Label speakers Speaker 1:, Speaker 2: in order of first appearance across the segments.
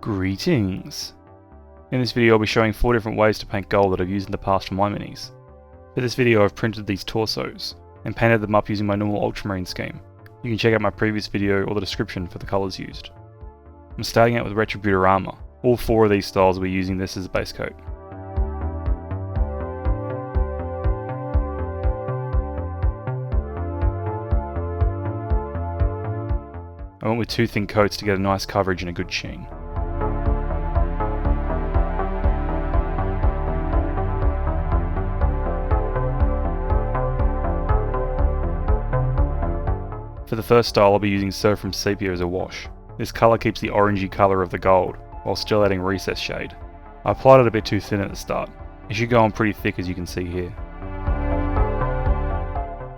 Speaker 1: Greetings! In this video I'll be showing 4 different ways to paint gold that I've used in the past for my minis. For this video I've printed these torsos, and painted them up using my normal ultramarine scheme. You can check out my previous video or the description for the colours used. I'm starting out with Retributor Armour. All 4 of these styles will be using this as a base coat. I went with 2 thin coats to get a nice coverage and a good sheen. For the first style I'll be using Seraphim Sepia as a wash. This colour keeps the orangey colour of the gold, while still adding recessed shade. I applied it a bit too thin at the start. It should go on pretty thick as you can see here.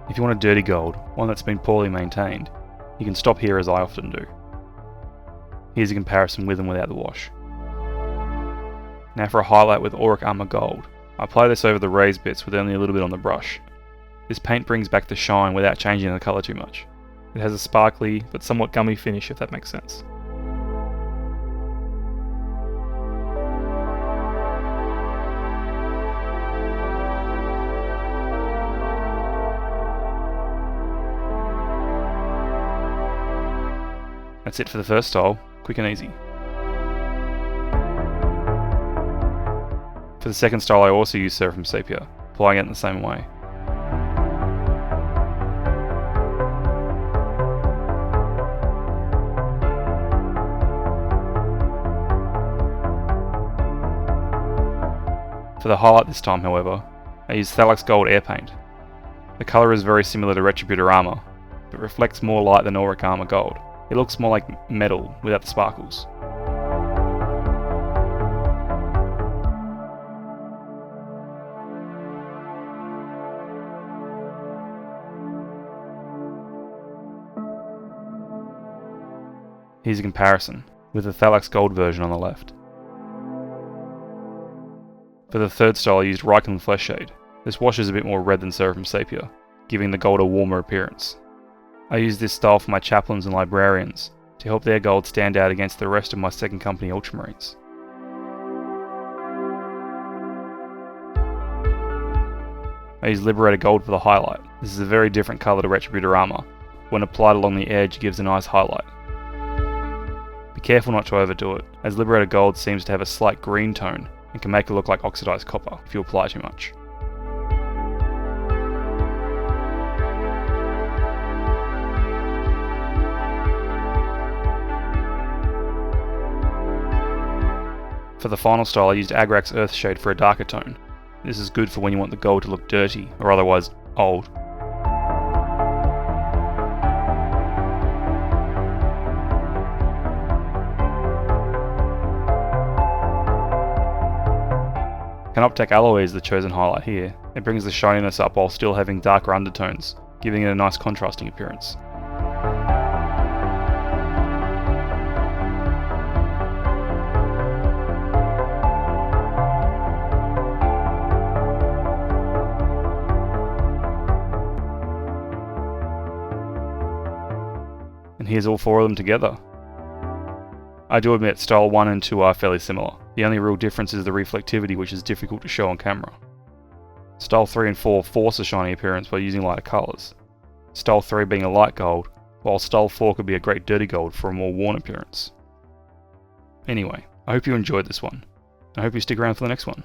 Speaker 1: If you want a dirty gold, one that's been poorly maintained, you can stop here as I often do. Here's a comparison with and without the wash. Now for a highlight with Auric Armour Gold. I apply this over the raised bits with only a little bit on the brush. This paint brings back the shine without changing the colour too much. It has a sparkly but somewhat gummy finish, if that makes sense. That's it for the first style, quick and easy. For the second style I also use Seraphim Sepia, applying it in the same way. For the highlight this time, however, I use Thallax Gold Air Paint. The colour is very similar to Retributor Armour, but reflects more light than Auric Armour Gold. It looks more like metal without the sparkles. Here's a comparison, with the Thallax Gold version on the left. For the third style I used Reikland Fleshshade. This wash is a bit more red than Seraphim Sepia, giving the gold a warmer appearance. I use this style for my chaplains and librarians, to help their gold stand out against the rest of my second company ultramarines. I use Liberator Gold for the highlight. This is a very different colour to Retributor Armour. When applied along the edge it gives a nice highlight. Be careful not to overdo it, as Liberator Gold seems to have a slight green tone, and can make it look like oxidized copper if you apply too much. For the final style I used Agrax Earthshade for a darker tone. This is good for when you want the gold to look dirty or otherwise old. Canoptek alloy is the chosen highlight here. It brings the shininess up while still having darker undertones, giving it a nice contrasting appearance. And here's all 4 of them together. I do admit style 1 and 2 are fairly similar. The only real difference is the reflectivity, which is difficult to show on camera. Style 3 and 4 force a shiny appearance by using lighter colours. Style 3 being a light gold, while style 4 could be a great dirty gold for a more worn appearance. Anyway, I hope you enjoyed this one. I hope you stick around for the next one.